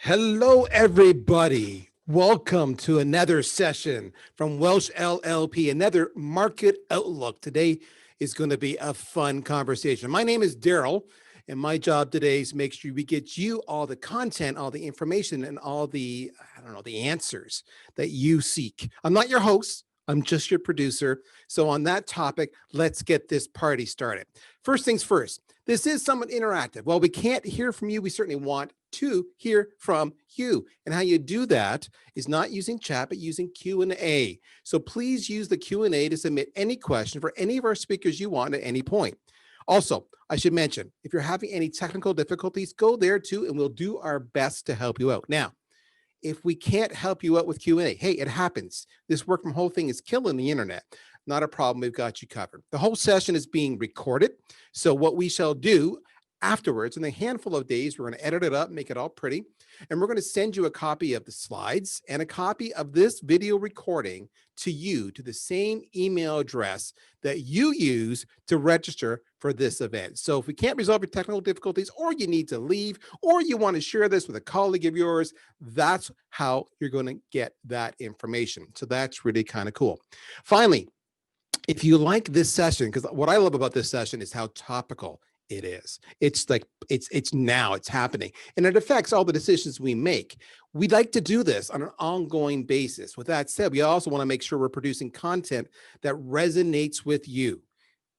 Hello, everybody. Welcome to another session from Welsh LLP, another market outlook. Today is going to be a fun conversation. My name is Daryl, and my job today is to make sure we get you all the content, all the information, and all the, the answers that you seek. I'm not your host. I'm just your producer. So on that topic, let's get this party started. First things first, this is somewhat interactive. While we can't hear from you, we certainly want to hear from you. And how you do that is not using chat, but using Q&A. So please use the Q&A to submit any question for any of our speakers you want at any point. Also, I should mention, if you're having any technical difficulties, go there too, and we'll do our best to help you out. Now, if we can't help you out with Q&A, hey, it happens. This work from home thing is killing the internet. Not a problem. We've got you covered. The whole session is being recorded. So what we shall do afterwards, in a handful of days, we're going to edit it up, make it all pretty, and we're going to send you a copy of the slides and a copy of this video recording to you, to the same email address that you use to register for this event. So if we can't resolve your technical difficulties, or you need to leave, or you want to share this with a colleague of yours, that's how you're going to get that information. So that's really kind of cool. Finally, if you like this session, because what I love about this session is how topical it is. It's like, it's now, it's happening, and it affects all the decisions we make. We'd like to do this on an ongoing basis. With that said, we also want to make sure we're producing content that resonates with you.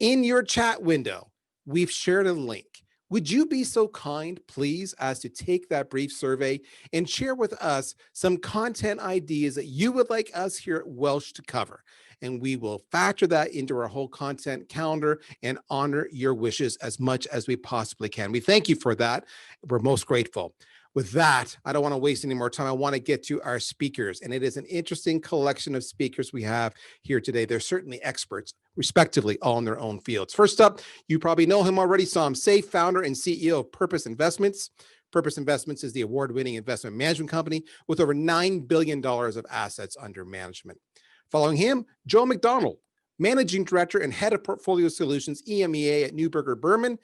In your chat window, we've shared a link. Would you be so kind, please, as to take that brief survey and share with us some content ideas that you would like us here at Welsh to cover? And we will factor that into our whole content calendar and honor your wishes as much as we possibly can. We thank you for that. We're most grateful. With that, I don't want to waste any more time. I want to get to our speakers, and it is an interesting collection of speakers we have here today. They're certainly experts, respectively, all in their own fields. First up, you probably know him already, Sam Safe, founder and CEO of Purpose Investments. Purpose Investments is the award-winning investment management company with over $9 billion of assets under management. Following him, Joe McDonald, Managing Director and Head of Portfolio Solutions, EMEA at Neuberger Berman.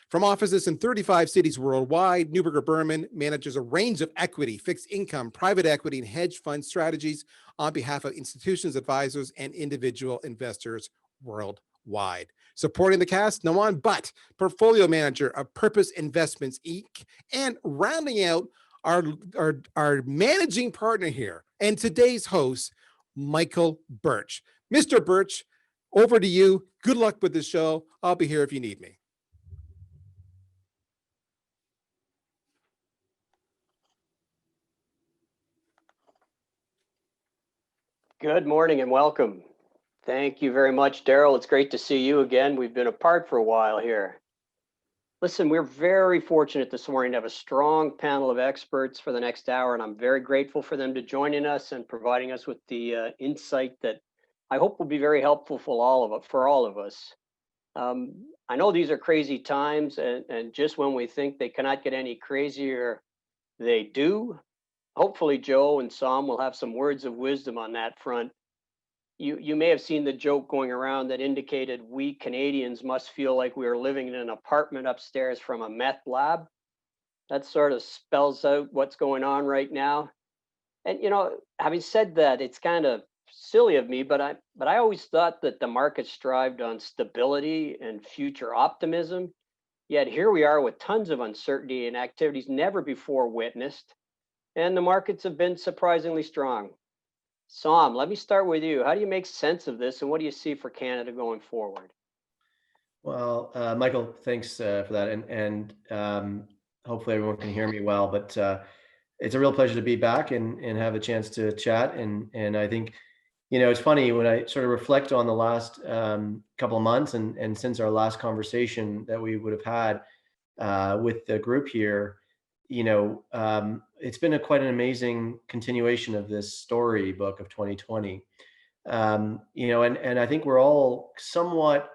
From offices in 35 cities worldwide, Neuberger Berman manages a range of equity, fixed income, private equity, and hedge fund strategies on behalf of institutions, advisors, and individual investors worldwide. Supporting the cast, no one but Portfolio Manager of Purpose Investments, Inc., and rounding out our managing partner here and today's host, Michael Birch. Mr. Birch, over to you. Good luck with the show. I'll be here if you need me. Good morning and welcome. Thank you very much, Daryl. It's great to see you again. We've been apart for a while here. Listen, we're very fortunate this morning to have a strong panel of experts for the next hour, and I'm very grateful for them to joining us and providing us with the insight that I hope will be very helpful for all of us. I know these are crazy times, and just when we think they cannot get any crazier, they do. Hopefully, Joe and Sam will have some words of wisdom on that front. You may have seen the joke going around that indicated we Canadians must feel like we are living in an apartment upstairs from a meth lab. That sort of spells out what's going on right now. And having said that, it's kind of silly of me, but I always thought that the market strived on stability and future optimism. Yet here we are with tons of uncertainty and activities never before witnessed, and the markets have been surprisingly strong. Sam, let me start with you. How do you make sense of this, and what do you see for Canada going forward? Well, Michael, thanks for that, and hopefully everyone can hear me well. But it's a real pleasure to be back and have a chance to chat. And I think, it's funny when I sort of reflect on the last couple of months and since our last conversation that we would have had with the group here. It's been quite an amazing continuation of this storybook of 2020. And I think we're all somewhat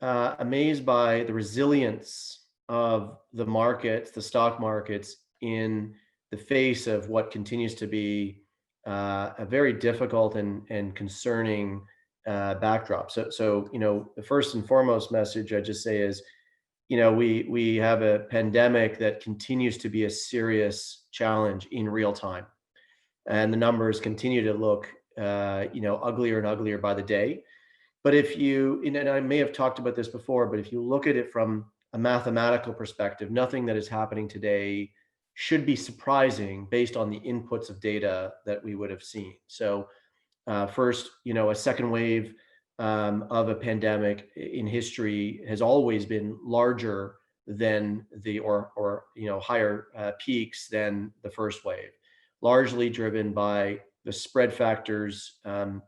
amazed by the resilience of the markets, the stock markets, in the face of what continues to be a very difficult and concerning backdrop. So the first and foremost message I just say is, we have a pandemic that continues to be a serious challenge in real time, and the numbers continue to look, uglier and uglier by the day. But if you, and I may have talked about this before, but if you look at it from a mathematical perspective, nothing that is happening today should be surprising based on the inputs of data that we would have seen. So first, a second wave of a pandemic in history has always been larger than or higher peaks than the first wave, largely driven by the spread factors, and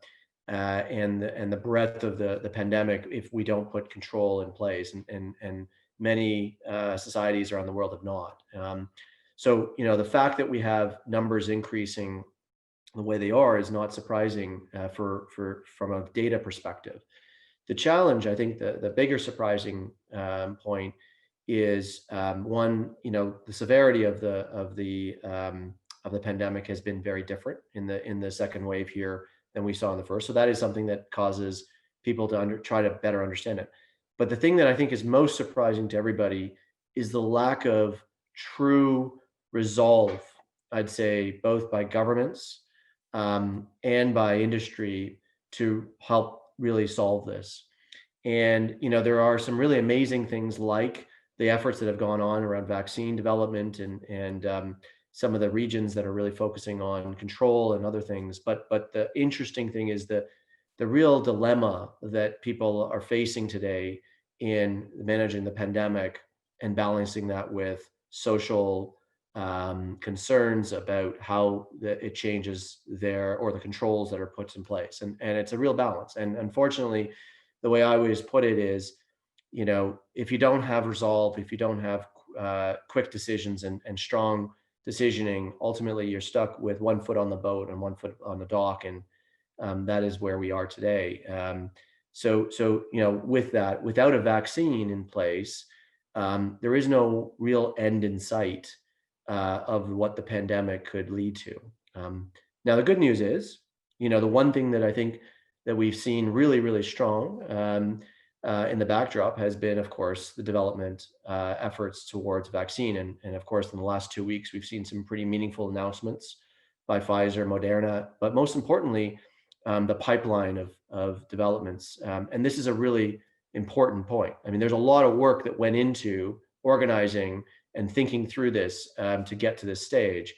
the breadth of the pandemic if we don't put control in place, and many societies around the world have not. So the fact that we have numbers increasing the way they are is not surprising from a data perspective. The challenge, I think, the bigger surprising point is one, the severity of the pandemic has been very different in the second wave here than we saw in the first. So that is something that causes people to try to better understand it. But the thing that I think is most surprising to everybody is the lack of true resolve, I'd say, both by governments and by industry to help really solve this. And there are some really amazing things like the efforts that have gone on around vaccine development and some of the regions that are really focusing on control and other things. But the interesting thing is the real dilemma that people are facing today in managing the pandemic and balancing that with social concerns about how it changes the controls that are put in place. And it's a real balance. And unfortunately, the way I always put it is, if you don't have resolve, if you don't have quick decisions and strong decisioning, ultimately you're stuck with one foot on the boat and one foot on the dock. And that is where we are today. So with that, without a vaccine in place, there is no real end in sight of what the pandemic could lead to. Now, the good news is, the one thing that I think that we've seen really, really strong in the backdrop has been, of course, the development efforts towards vaccine. And of course, in the last 2 weeks, we've seen some pretty meaningful announcements by Pfizer, Moderna, but most importantly, the pipeline of developments. And this is a really important point. I mean, there's a lot of work that went into organizing and thinking through this to get to this stage.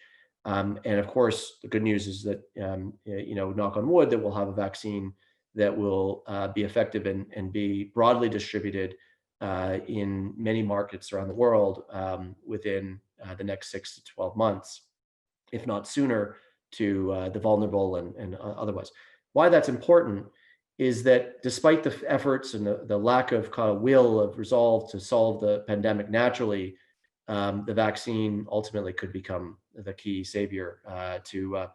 And of course, the good news is that, knock on wood, that we'll have a vaccine that will be effective and be broadly distributed in many markets around the world within the next 6 to 12 months, if not sooner, to the vulnerable and otherwise. Why that's important is that despite the efforts and the lack of kind of will of resolve to solve the pandemic naturally, the vaccine ultimately could become the key savior to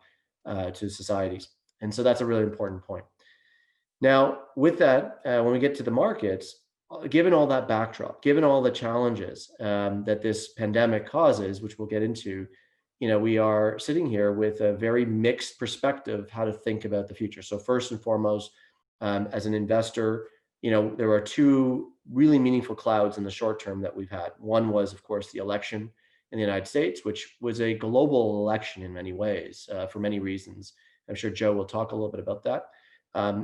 societies. And so that's a really important point. Now, with that, when we get to the markets, given all that backdrop, given all the challenges that this pandemic causes, which we'll get into, we are sitting here with a very mixed perspective how to think about the future. So first and foremost, as an investor, there are two really meaningful clouds in the short term that we've had. One was, of course, the election in the United States, which was a global election in many ways, for many reasons. I'm sure Joe will talk a little bit about that.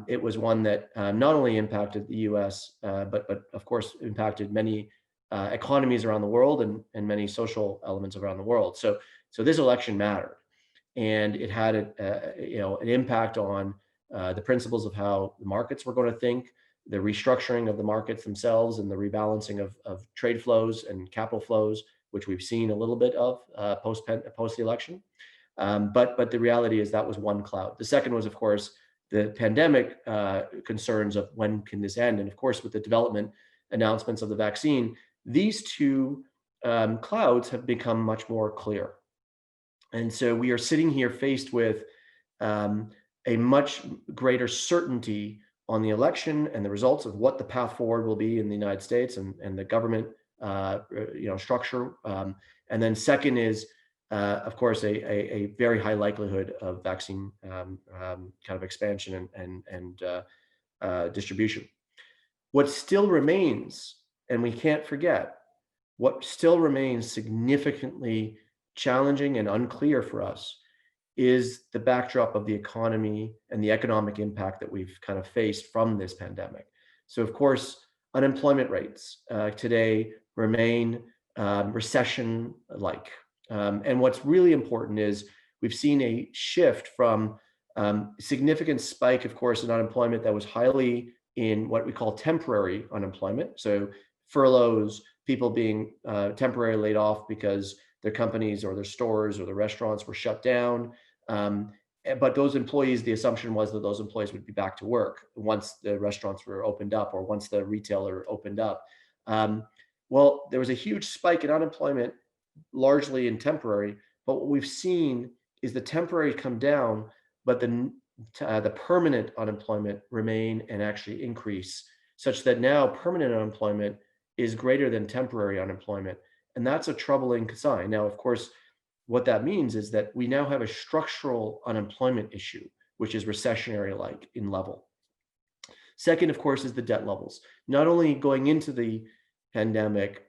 It was one that not only impacted the US, but of course impacted many economies around the world and many social elements around the world. So this election mattered, and it had an impact on the principles of how the markets were going to think, the restructuring of the markets themselves, and the rebalancing of trade flows and capital flows, which we've seen a little bit of post the election. But the reality is that was one cloud. The second was, of course, the pandemic concerns of when can this end? And of course, with the development announcements of the vaccine, these two clouds have become much more clear. And so we are sitting here faced with a much greater certainty on the election and the results of what the path forward will be in the United States and the government structure. And then second is, of course, a very high likelihood of vaccine kind of expansion and distribution. What still remains And we can't forget what still remains significantly challenging and unclear for us is the backdrop of the economy and the economic impact that we've kind of faced from this pandemic. So, of course, unemployment rates today remain recession-like. And what's really important is we've seen a shift from significant spike, of course, in unemployment that was highly in what we call temporary unemployment. So furloughs, people being temporarily laid off because their companies or their stores or the restaurants were shut down. But those employees, the assumption was that those employees would be back to work once the restaurants were opened up or once the retailer opened up. Well, there was a huge spike in unemployment, largely in temporary, but what we've seen is the temporary come down, but the permanent unemployment remain and actually increase, such that now permanent unemployment is greater than temporary unemployment. And that's a troubling sign. Now, of course, what that means is that we now have a structural unemployment issue, which is recessionary-like in level. Second, of course, is the debt levels. Not only going into the pandemic,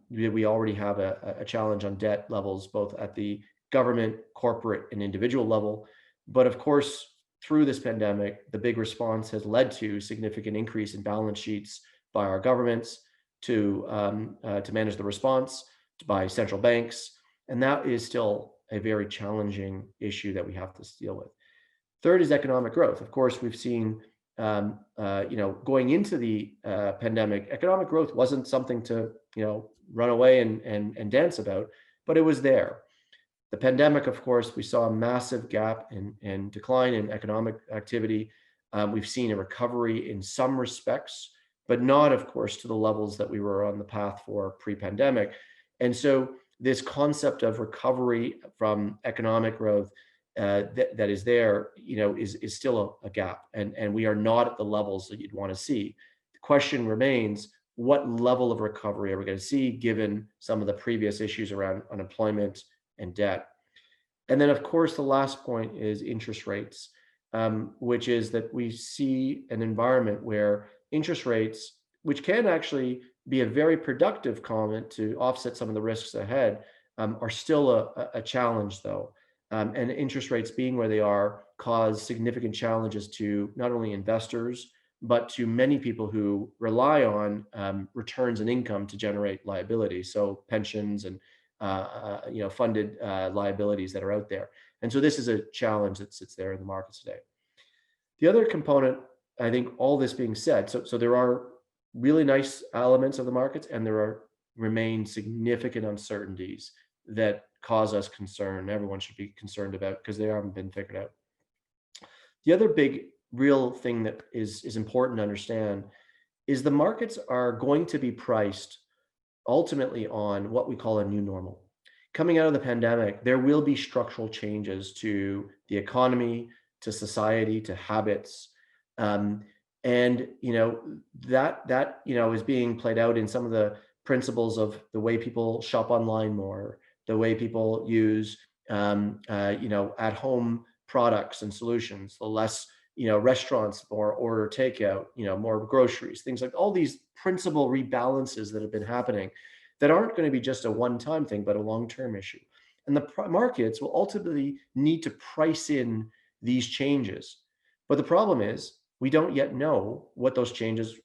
we already have a challenge on debt levels, both at the government, corporate, and individual level. But of course, through this pandemic, the big response has led to significant increase in balance sheets by our governments to manage the response by central banks. And that is still a very challenging issue that we have to deal with. Third is economic growth. Of course, we've seen, going into the pandemic, economic growth wasn't something to, run away and dance about, but it was there. The pandemic, of course, we saw a massive gap and decline in economic activity. We've seen a recovery in some respects, but not, of course, to the levels that we were on the path for pre-pandemic. And so this concept of recovery from economic growth that is there, is still a gap, and we are not at the levels that you'd want to see. The question remains, what level of recovery are we going to see given some of the previous issues around unemployment and debt? And then, of course, the last point is interest rates, which is that we see an environment where interest rates, which can actually be a very productive comment to offset some of the risks ahead, are still a challenge, though. And interest rates being where they are cause significant challenges to not only investors, but to many people who rely on returns and income to generate liability. So pensions and funded liabilities that are out there. And so this is a challenge that sits there in the markets today. The other component, I think, all this being said, so there are really nice elements of the markets, and there remain significant uncertainties that cause us concern. Everyone should be concerned about because they haven't been figured out. The other big real thing that is important to understand is the markets are going to be priced ultimately on what we call a new normal. Coming out of the pandemic, there will be structural changes to the economy, to society, to habits. And that is being played out in some of the principles of the way people shop online more, the way people use at-home products and solutions, the less restaurants, more order takeout, more groceries, things like all these principal rebalances that have been happening that aren't going to be just a one-time thing, but a long-term issue. And the markets will ultimately need to price in these changes. But the problem is we don't yet know what those changes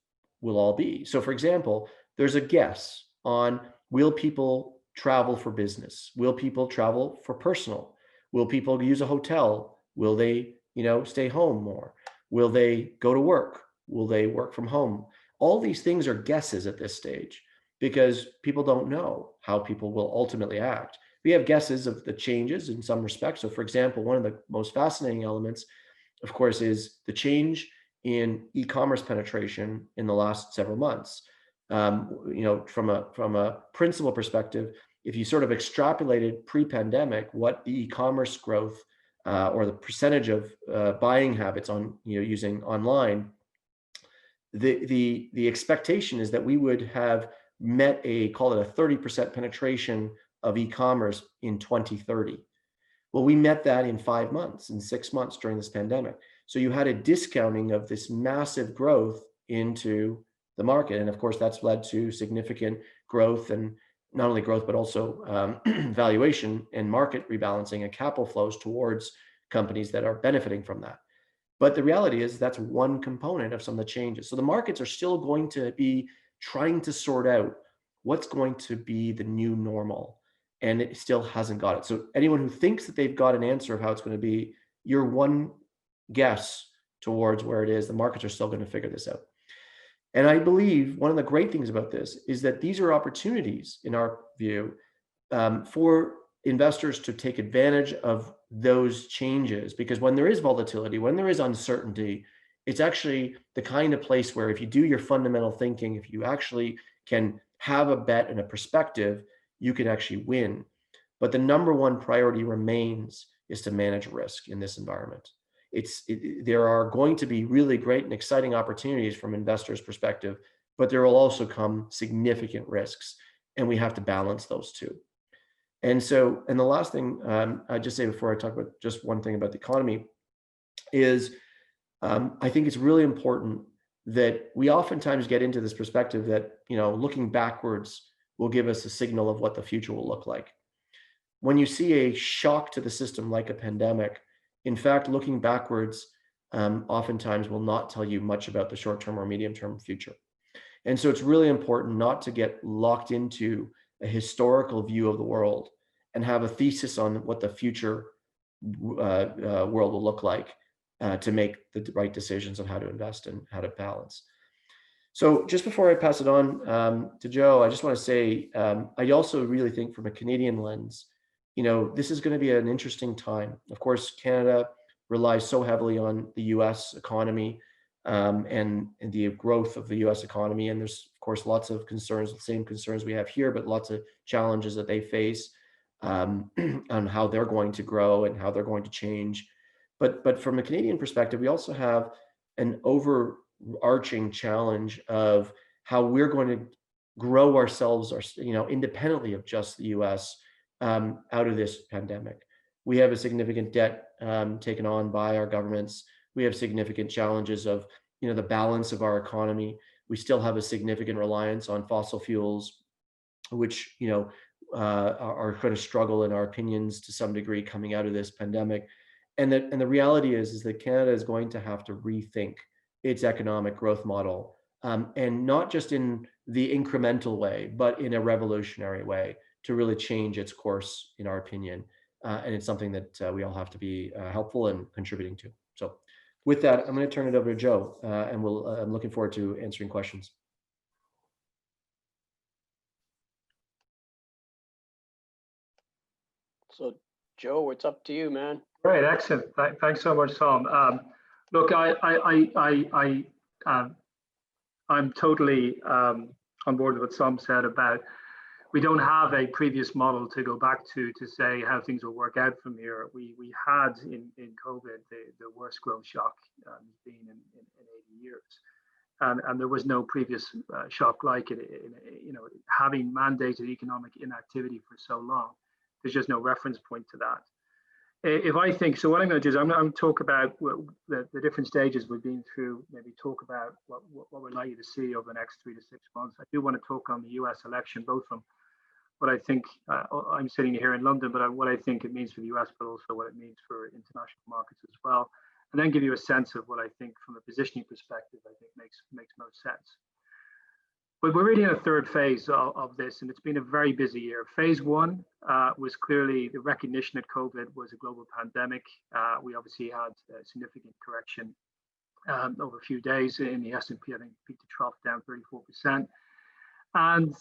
will all be. So for example, there's a guess on, will people travel for business? Will people travel for personal? Will people use a hotel? Will they, stay home more? Will they go to work? Will they work from home? All these things are guesses at this stage because people don't know how people will ultimately act. We have guesses of the changes in some respects. So for example, one of the most fascinating elements, of course, is the change in e-commerce penetration in the last several months. From a principal perspective, if you sort of extrapolated pre-pandemic what the e-commerce growth or the percentage of buying habits on using online, the expectation is that we would have met call it a 30% penetration of e-commerce in 2030. Well, we met that in 5 months, in 6 months during this pandemic. So you had a discounting of this massive growth into the market. And of course, that's led to significant growth, and not only growth, but also valuation and market rebalancing and capital flows towards companies that are benefiting from that. But the reality is that's one component of some of the changes. So the markets are still going to be trying to sort out what's going to be the new normal. And it still hasn't got it. So anyone who thinks that they've got an answer of how it's going to be, you're one guess towards where it is. The markets are still going to figure this out. And I believe one of the great things about this is that these are opportunities, in our view, for investors to take advantage of those changes. Because when there is volatility, when there is uncertainty, it's actually the kind of place where if you do your fundamental thinking, if you actually can have a bet and a perspective, you can actually win. But the number one priority remains is to manage risk in this environment. There are going to be really great and exciting opportunities from investors' perspective, but there will also come significant risks, and we have to balance those two. And so, and the last thing I just say before I talk about just one thing about the economy is I think it's really important that we oftentimes get into this perspective that, looking backwards will give us a signal of what the future will look like. When you see a shock to the system like a pandemic, in fact, looking backwards oftentimes will not tell you much about the short-term or medium-term future. And so it's really important not to get locked into a historical view of the world and have a thesis on what the future world will look like to make the right decisions on how to invest and how to balance. So just before I pass it on to Joe, I just want to say, I also really think from a Canadian lens, this is going to be an interesting time. Of course, Canada relies so heavily on the US economy and the growth of the US economy. And there's, of course, lots of concerns, the same concerns we have here, but lots of challenges that they face on how they're going to grow and how they're going to change. But from a Canadian perspective, we also have an overarching challenge of how we're going to grow ourselves, independently of just the US out of this pandemic. We have a significant debt taken on by our governments. We have significant challenges of, the balance of our economy. We still have a significant reliance on fossil fuels, which, are going to struggle, in our opinions, to some degree coming out of this pandemic. And the reality is that Canada is going to have to rethink its economic growth model, and not just in the incremental way, but in a revolutionary way to really change its course, in our opinion. And it's something that we all have to be helpful and contributing to. So with that, I'm going to turn it over to Joe, and I'm looking forward to answering questions. So, Joe, it's up to you, man. Great, excellent. Thanks so much, Tom. Look, I'm totally on board with what Tom said about we don't have a previous model to go back to say how things will work out from here. We had in COVID the worst growth shock been in 80 years. And there was no previous shock like it. Having mandated economic inactivity for so long, there's just no reference point to that. If I think, so what I'm going to do is I'm going to talk about the different stages we've been through, maybe talk about what we're likely to see over the next 3 to 6 months. I do want to talk on the US election, both from what I think, I'm sitting here in London, but what I think it means for the US, but also what it means for international markets as well. And then give you a sense of what I think from a positioning perspective, I think makes most sense. But we're really in a third phase of this, and it's been a very busy year. Phase one was clearly the recognition that COVID was a global pandemic. We obviously had a significant correction over a few days in the S&P, I think peak to trough down 34%. And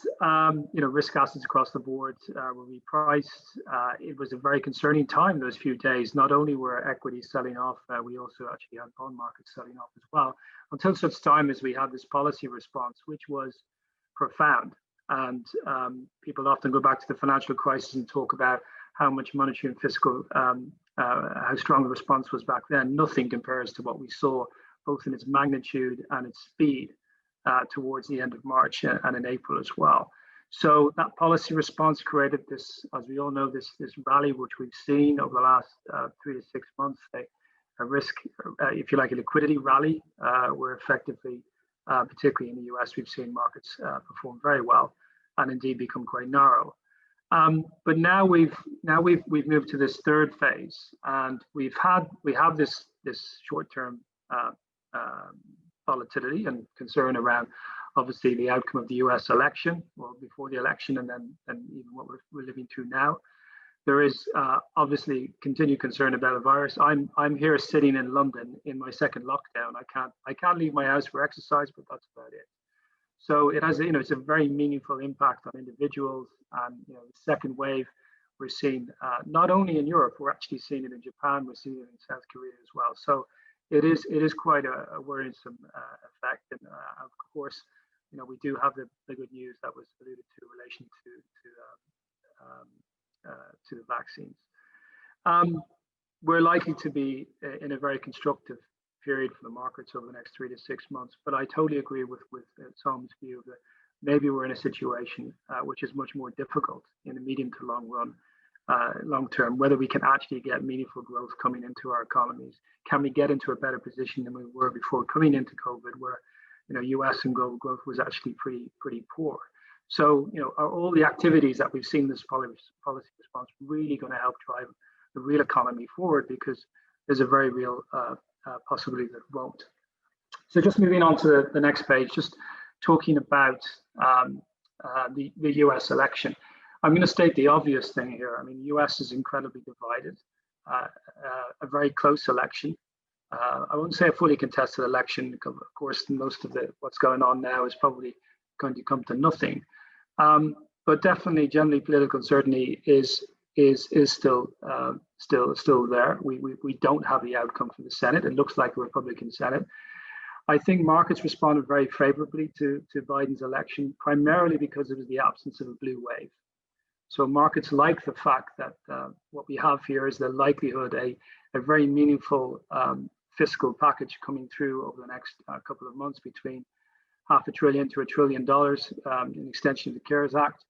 risk assets across the board were repriced. It was a very concerning time those few days. Not only were equities selling off, we also actually had bond markets selling off as well, until such time as we had this policy response, which was profound. And people often go back to the financial crisis and talk about how much monetary and fiscal, how strong the response was back then. Nothing compares to what we saw, both in its magnitude and its speed towards the end of March and in April as well. So that policy response created this, as we all know, this rally, which we've seen over the last 3 to 6 months, a risk, if you like, a liquidity rally, where effectively particularly in the US, we've seen markets perform very well and indeed become quite narrow. But now we've moved to this third phase, and we have this short-term volatility and concern around obviously the outcome of the US election, well, before the election, and even what we're living through now. There is obviously continued concern about a virus. I'm here sitting in London in my second lockdown. I can't leave my house for exercise, but that's about it. So it has, it's a very meaningful impact on individuals. And the second wave we're seeing not only in Europe, we're actually seeing it in Japan, we're seeing it in South Korea as well. So it is quite a worrisome effect. And of course, we do have the good news that was alluded to in relation to the vaccines. We're likely to be in a very constructive period for the markets over the next 3 to 6 months, but I totally agree with Tom's view that maybe we're in a situation which is much more difficult in the medium to long term, whether we can actually get meaningful growth coming into our economies. Can we get into a better position than we were before coming into COVID, where US and global growth was actually pretty poor. So, are all the activities that we've seen this policy response really going to help drive the real economy forward? Because there's a very real possibility that it won't. So just moving on to the next page, just talking about the US election. I'm going to state the obvious thing here. I mean, the US is incredibly divided, a very close election. I wouldn't say a fully contested election, because of course, most of what's going on now is probably going to come to nothing. But definitely, generally, political uncertainty is still there. We don't have the outcome for the Senate. It looks like a Republican Senate. I think markets responded very favorably to Biden's election, primarily because it was the absence of a blue wave. So markets like the fact that what we have here is the likelihood a very meaningful fiscal package coming through over the next couple of months, between $500 billion to $1 trillion, an extension of the CARES Act.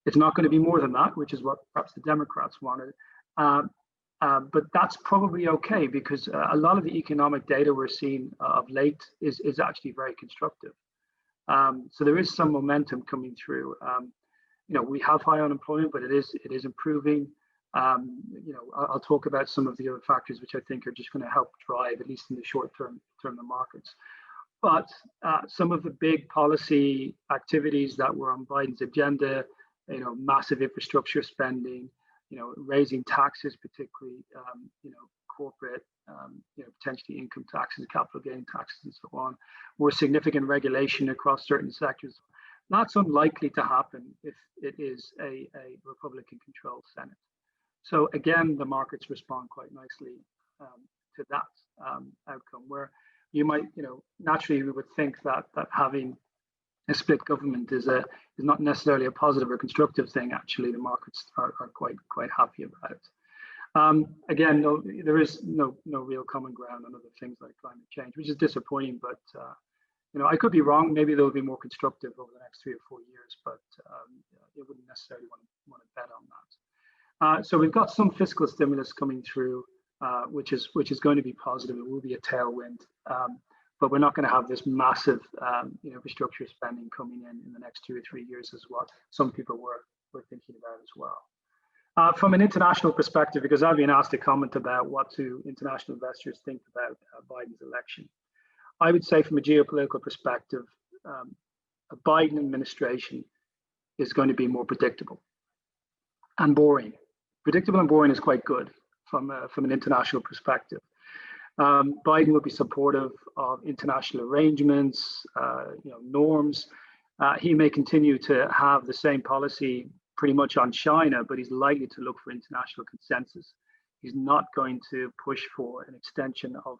It's not going to be more than that, which is what perhaps the Democrats wanted. But that's probably okay, because a lot of the economic data we're seeing of late is actually very constructive. So there is some momentum coming through. We have high unemployment, but it is improving. I'll talk about some of the other factors which I think are just going to help drive, at least in the short term, the markets. But some of the big policy activities that were on Biden's agenda, massive infrastructure spending, raising taxes, particularly, corporate, potentially income taxes, capital gain taxes, and so on, more significant regulation across certain sectors. That's unlikely to happen if it is a Republican-controlled Senate. So again, the markets respond quite nicely to that outcome, where you might, naturally we would think that having a split government is not necessarily a positive or constructive thing. Actually, the markets are quite happy about it. Again, there is no real common ground on other things like climate change, which is disappointing. But I could be wrong. Maybe they'll be more constructive over the next 3 or 4 years, but you wouldn't necessarily want to bet on that. So we've got some fiscal stimulus coming through, which is going to be positive. It will be a tailwind. But we're not going to have this massive infrastructure spending coming in the next 2 or 3 years, is what some people were thinking about as well. From an international perspective, because I've been asked to comment about what do international investors think about Biden's election, I would say from a geopolitical perspective, a Biden administration is going to be more predictable and boring. Predictable and boring is quite good from an international perspective. Biden will be supportive of international arrangements, norms. He may continue to have the same policy pretty much on China, but he's likely to look for international consensus. He's not going to push for an extension of,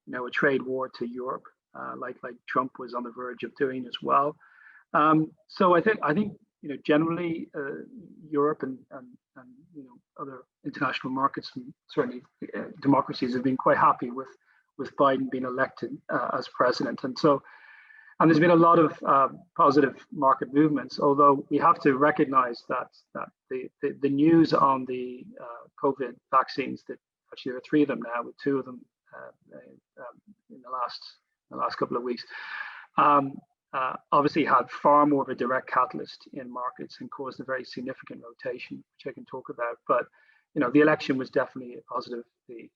a trade war to Europe, like Trump was on the verge of doing as well. So I think generally Europe and other international markets, and certainly democracies, have been quite happy with Biden being elected as president. And there's been a lot of positive market movements, although we have to recognize that the news on the COVID vaccines, that actually there are 3 of them now, with 2 of them in the last couple of weeks. obviously had far more of a direct catalyst in markets and caused a very significant rotation, which I can talk about. But the election was definitely a positive. The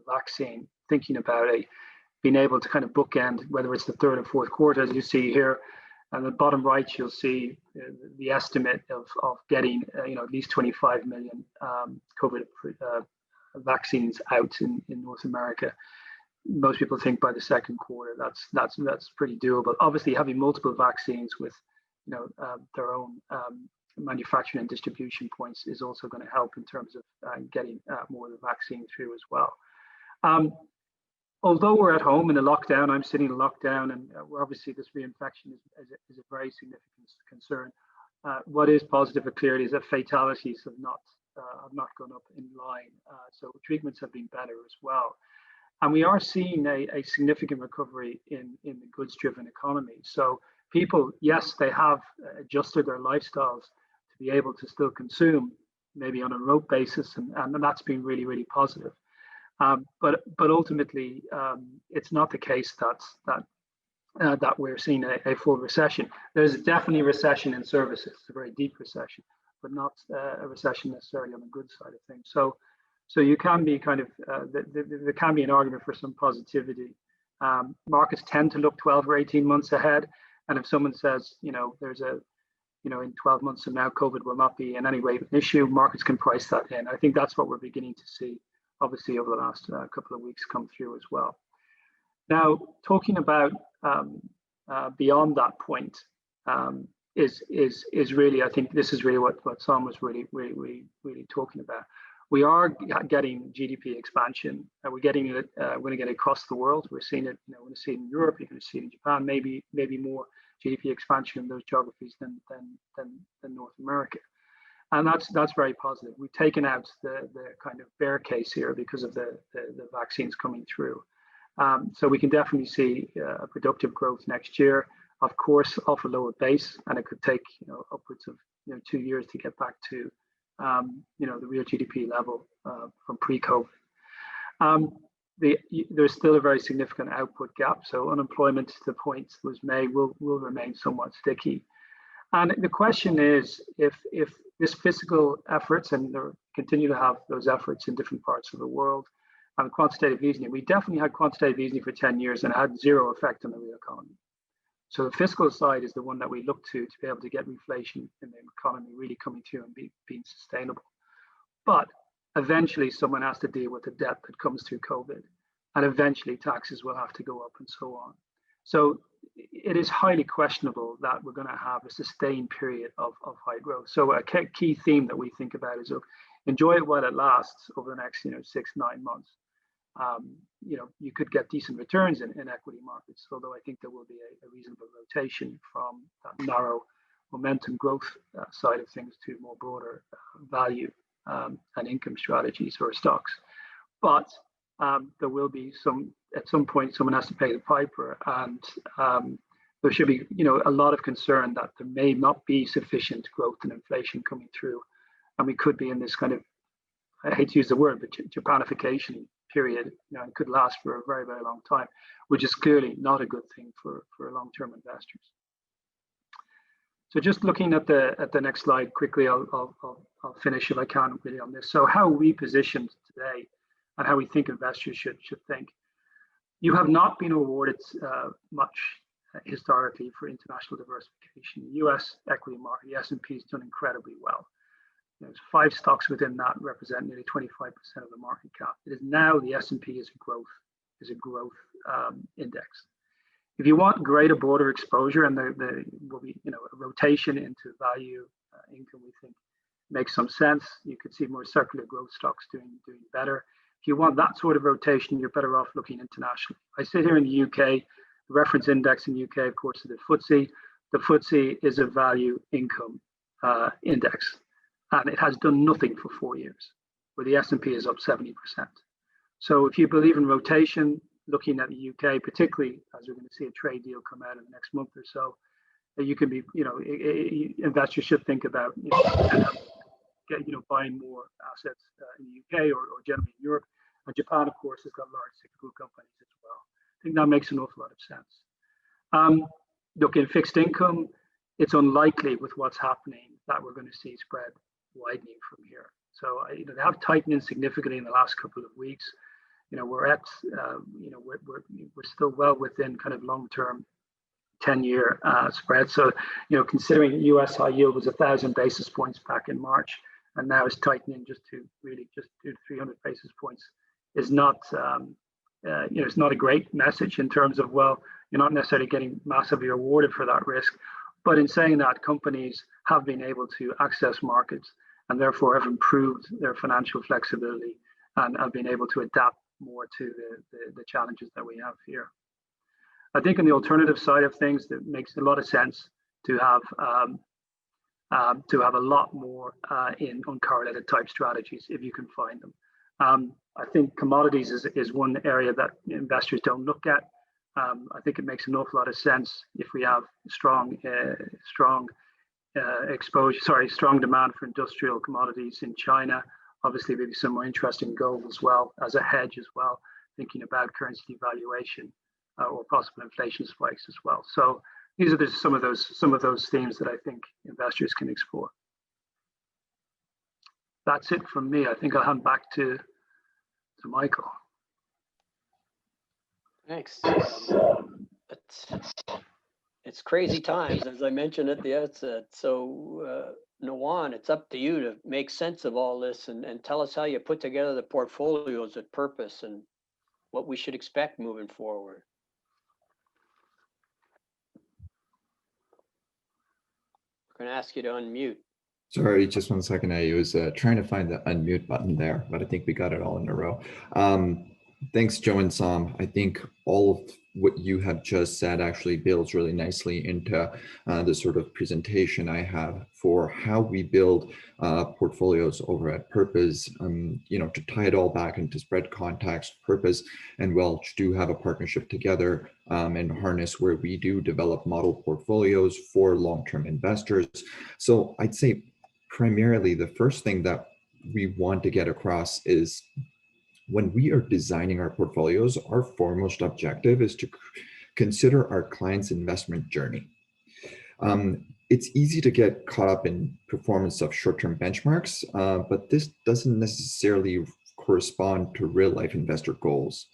vaccine, thinking about being able to kind of bookend, whether it's the third or fourth quarter, as you see here. And the bottom right, you'll see the estimate of getting at least 25 million COVID vaccines out in North America. Most people think by the second quarter. That's pretty doable. Obviously, having multiple vaccines with their own manufacturing and distribution points is also going to help in terms of getting more of the vaccine through as well. Although we're at home in a lockdown, I'm sitting in a lockdown, and obviously this reinfection is a very significant concern. What is positive and clear is that fatalities have not gone up in line, so treatments have been better as well. And we are seeing a significant recovery in the goods-driven economy. So people, yes, they have adjusted their lifestyles to be able to still consume, maybe on a remote basis, and that's been really, really positive. But ultimately, it's not the case that we're seeing a full recession. There's definitely a recession in services, a very deep recession, but not a recession necessarily on the goods side of things. So you can be kind of, there can be an argument for some positivity. Markets tend to look 12 or 18 months ahead. And if someone says, there's in 12 months from now, COVID will not be in any way an issue, markets can price that in. I think that's what we're beginning to see, obviously, over the last couple of weeks come through as well. Now, talking about beyond that point is really, I think this is really what Sam was really talking about. We are getting GDP expansion, and we're getting it. We're going to get it across the world. We're seeing it. We're going to see it in Europe. You're going to see it in Japan. Maybe more GDP expansion in those geographies than North America, and that's very positive. We've taken out the kind of bear case here because of the vaccines coming through, so we can definitely see a productive growth next year. Of course, off a lower base, and it could take upwards of 2 years to get back to the real GDP level from pre-COVID. There's still a very significant output gap. So unemployment, to the point was made, will remain somewhat sticky. And the question is, if this fiscal efforts, and there continue to have those efforts in different parts of the world, and quantitative easing, we definitely had quantitative easing for 10 years and it had zero effect on the real economy. So the fiscal side is the one that we look to be able to get inflation in the economy really coming through and being sustainable. But eventually someone has to deal with the debt that comes through COVID, and eventually taxes will have to go up and so on. So it is highly questionable that we're going to have a sustained period of high growth. So a key theme that we think about is enjoy it while it lasts over the next 6-9 months. You could get decent returns in equity markets, although I think there will be a reasonable rotation from that narrow momentum growth side of things to more broader value and income strategies or stocks. But there will be at some point, someone has to pay the piper, and there should be, a lot of concern that there may not be sufficient growth and inflation coming through, and we could be in this kind of, I hate to use the word, but Japanification period, it could last for a very, very long time, which is clearly not a good thing for long-term investors. So just looking at the next slide quickly, I'll finish if I can really on this. So how are we positioned today, and how we think investors should think? You have not been awarded much historically for international diversification. The U.S. equity market, the S&P, has done incredibly well. There's 5 stocks within that represent nearly 25% of the market cap. It is now the S&P is a growth index. If you want greater broader exposure, and there will be a rotation into value income, we think makes some sense. You could see more secular growth stocks doing better. If you want that sort of rotation, you're better off looking internationally. I sit here in the UK. The reference index in the UK, of course, is the FTSE. The FTSE is a value income index, and it has done nothing for 4 years, where the S&P is up 70%. So if you believe in rotation, looking at the UK, particularly as we're going to see a trade deal come out in the next month or so, you can be, investors should think about, buying more assets in the UK or generally in Europe. And Japan, of course, has got large cyclical companies as well. I think that makes an awful lot of sense. Look, in fixed income, it's unlikely with what's happening that we're going to see spread widening from here. So they have tightened significantly in the last couple of weeks. We're at, we're still well within kind of long-term 10-year spread. So, considering U.S. high yield was 1,000 basis points back in March, and now it's tightening just to 300 basis points, is not, it's not a great message in terms of, well, you're not necessarily getting massively rewarded for that risk. But in saying that, companies have been able to access markets and therefore have improved their financial flexibility and have been able to adapt more to the challenges that we have here. I think on the alternative side of things, that makes a lot of sense to have a lot more in uncorrelated type strategies if you can find them. I think commodities is one area that investors don't look at. I think it makes an awful lot of sense if we have strong demand for industrial commodities in China. Obviously, maybe some more interest in gold as well as a hedge as well, thinking about currency devaluation or possible inflation spikes as well. So these are just some of those themes that I think investors can explore. That's it from me. I think I'll hand back to Michael. Thanks. It's crazy times, as I mentioned at the outset. So, Nawan, it's up to you to make sense of all this and tell us how you put together the portfolios at Purpose and what we should expect moving forward. I'm going to ask you to unmute. Sorry, just 1 second. I was trying to find the unmute button there, but I think we got it all in a row. Thanks, Joe and Sam. I think all of what you have just said actually builds really nicely into the sort of presentation I have for how we build portfolios over at Purpose. To tie it all back into spread context, Purpose and Welch do have a partnership together and Harness where we do develop model portfolios for long-term investors. So I'd say primarily the first thing that we want to get across is when we are designing our portfolios, our foremost objective is to consider our client's investment journey. It's easy to get caught up in performance of short-term benchmarks, but this doesn't necessarily correspond to real-life investor goals.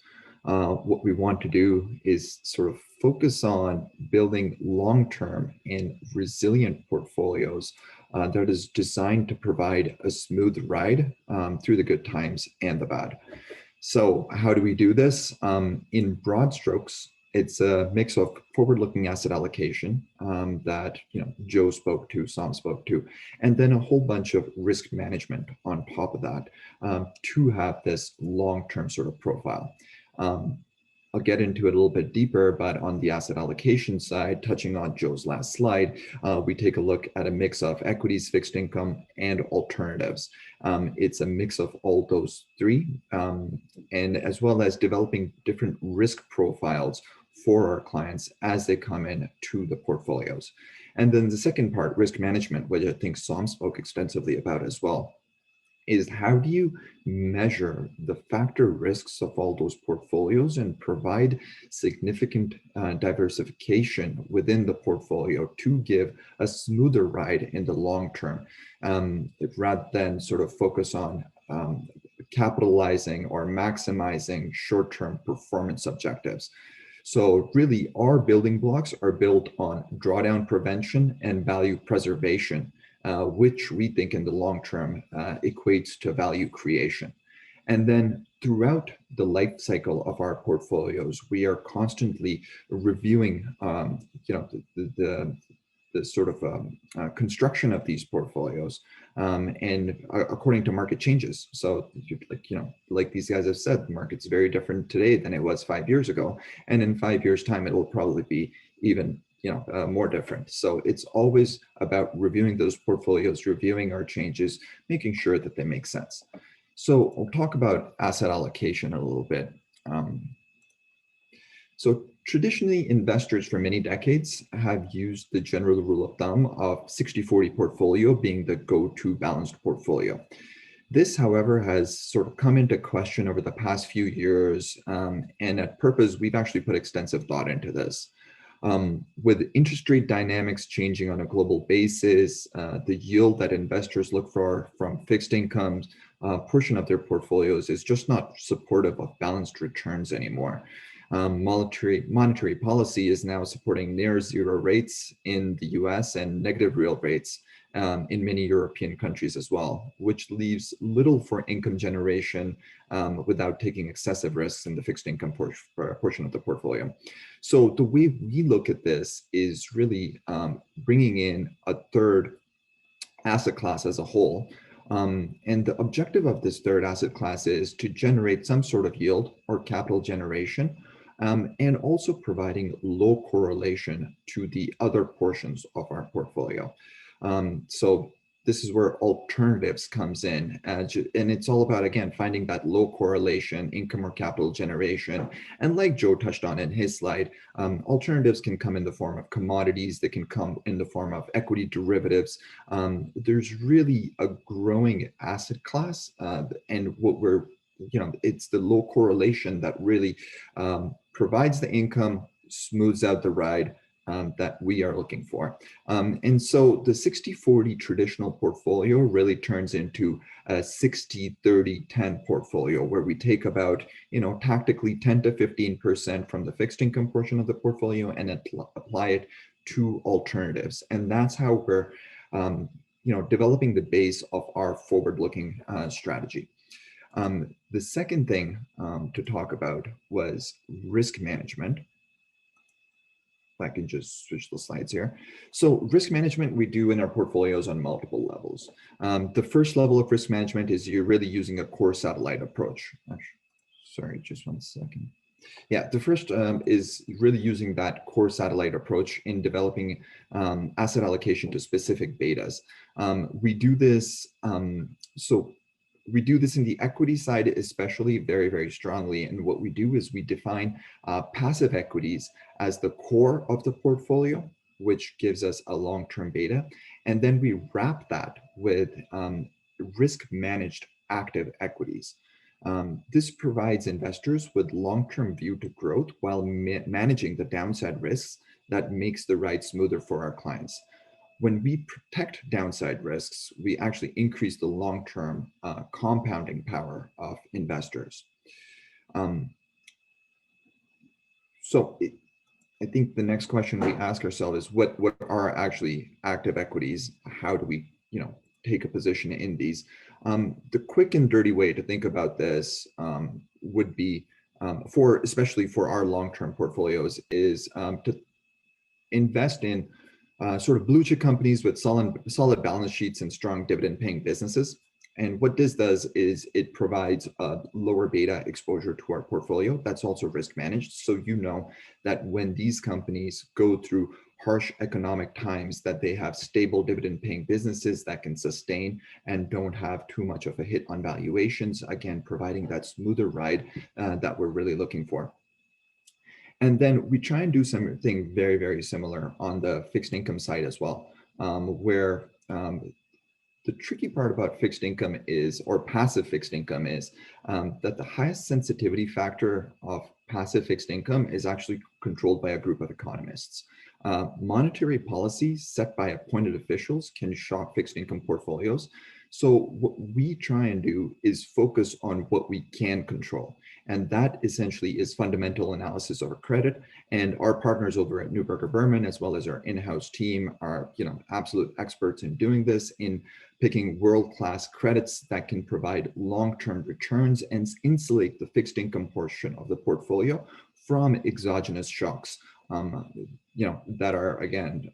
What we want to do is sort of focus on building long-term and resilient portfolios that is designed to provide a smooth ride through the good times and the bad. So how do we do this? In broad strokes, it's a mix of forward-looking asset allocation that Joe spoke to, Sam spoke to, and then a whole bunch of risk management on top of that to have this long-term sort of profile. I'll get into it a little bit deeper, but on the asset allocation side, touching on Joe's last slide, we take a look at a mix of equities, fixed income, and alternatives. It's a mix of all those three, and as well as developing different risk profiles for our clients as they come in to the portfolios. And then the second part, risk management, which I think Sam spoke extensively about as well, is how do you measure the factor risks of all those portfolios and provide significant diversification within the portfolio to give a smoother ride in the long term, rather than sort of focus on capitalizing or maximizing short-term performance objectives. So really our building blocks are built on drawdown prevention and value preservation, which we think in the long term equates to value creation. And then throughout the life cycle of our portfolios, we are constantly reviewing the sort of construction of these portfolios and according to market changes. So like these guys have said, the market's very different today than it was 5 years ago. And in 5 years' time, it will probably be even more different. So it's always about reviewing those portfolios, reviewing our changes, making sure that they make sense. So I'll talk about asset allocation a little bit. So traditionally, investors for many decades have used the general rule of thumb of 60-40 portfolio being the go-to balanced portfolio. This, however, has sort of come into question over the past few years, and at Purpose, we've actually put extensive thought into this. With interest rate dynamics changing on a global basis, the yield that investors look for from fixed incomes portion of their portfolios is just not supportive of balanced returns anymore. Monetary policy is now supporting near zero rates in the US and negative real rates in many European countries as well, which leaves little for income generation without taking excessive risks in the fixed income portion of the portfolio. So the way we look at this is really bringing in a third asset class as a whole. And the objective of this third asset class is to generate some sort of yield or capital generation, and also providing low correlation to the other portions of our portfolio. So this is where alternatives comes in, and it's all about, again, finding that low correlation income or capital generation. And like Joe touched on in his slide, alternatives can come in the form of commodities, they can come in the form of equity derivatives. There's really a growing asset class, and what we're, it's the low correlation that really provides the income, smooths out the ride, that we are looking for. And so the 60-40 traditional portfolio really turns into a 60-30-10 portfolio, where we take about, tactically 10 to 15% from the fixed income portion of the portfolio and apply it to alternatives. And that's how we're, developing the base of our forward-looking strategy. The second thing to talk about was risk management. If I can just switch the slides here. So risk management we do in our portfolios on multiple levels. The first level of risk management is you're really using a core satellite approach. Sorry, just one second. Yeah, the first is really using that core satellite approach in developing asset allocation to specific betas. We do this, we do this in the equity side, especially very, very strongly. And what we do is we define passive equities as the core of the portfolio, which gives us a long-term beta. And then we wrap that with risk managed active equities. This provides investors with long-term view to growth while managing the downside risks that makes the ride smoother for our clients. When we protect downside risks, we actually increase the long-term compounding power of investors. I think the next question we ask ourselves is what are actually active equities? How do we, take a position in these? The quick and dirty way to think about this would be, especially for our long-term portfolios, is to invest in sort of blue chip companies with solid balance sheets and strong dividend paying businesses. And what this does is it provides a lower beta exposure to our portfolio. That's also risk managed. So that when these companies go through harsh economic times, that they have stable dividend paying businesses that can sustain and don't have too much of a hit on valuations, again, providing that smoother ride that we're really looking for. And then we try and do something very, very similar on the fixed income side as well, where the tricky part about fixed income is, or passive fixed income is, that the highest sensitivity factor of passive fixed income is actually controlled by a group of economists. Monetary policy set by appointed officials can shock fixed income portfolios. So what we try and do is focus on what we can control. And that essentially is fundamental analysis of our credit. And our partners over at Neuberger Berman, as well as our in-house team, are absolute experts in doing this, in picking world-class credits that can provide long-term returns and insulate the fixed income portion of the portfolio from exogenous shocks, that are, again,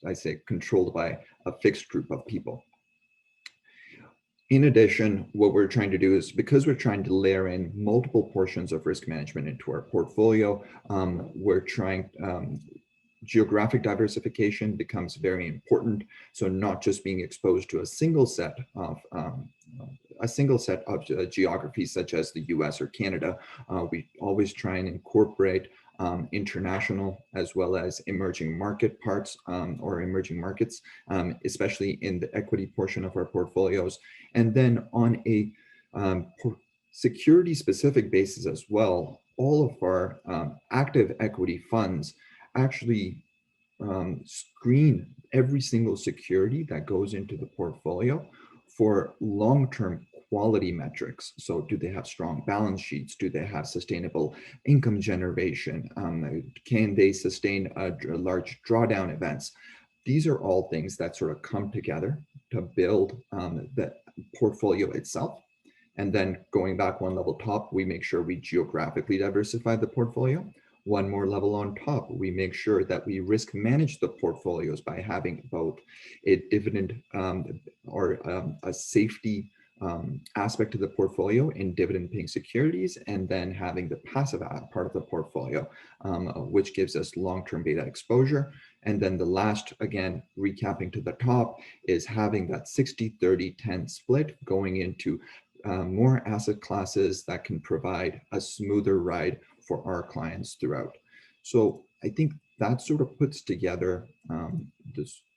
I say, controlled by a fixed group of people. In addition, what we're trying to do is, because we're trying to layer in multiple portions of risk management into our portfolio, we're trying, geographic diversification becomes very important. So not just being exposed to a single set of geographies such as the US or Canada. We always try and incorporate international as well as emerging market parts or emerging markets, especially in the equity portion of our portfolios. And then on a security specific basis as well, all of our active equity funds actually screen every single security that goes into the portfolio for long-term quality metrics. So do they have strong balance sheets? Do they have sustainable income generation? Can they sustain large drawdown events? These are all things that sort of come together to build the portfolio itself. And then going back one level top, we make sure we geographically diversify the portfolio. One more level on top, we make sure that we risk manage the portfolios by having both a dividend or a safety aspect to the portfolio in dividend paying securities, and then having the passive part of the portfolio, which gives us long-term beta exposure. And then the last, again, recapping to the top, is having that 60-30-10 split going into more asset classes that can provide a smoother ride for our clients throughout. So I think that sort of puts together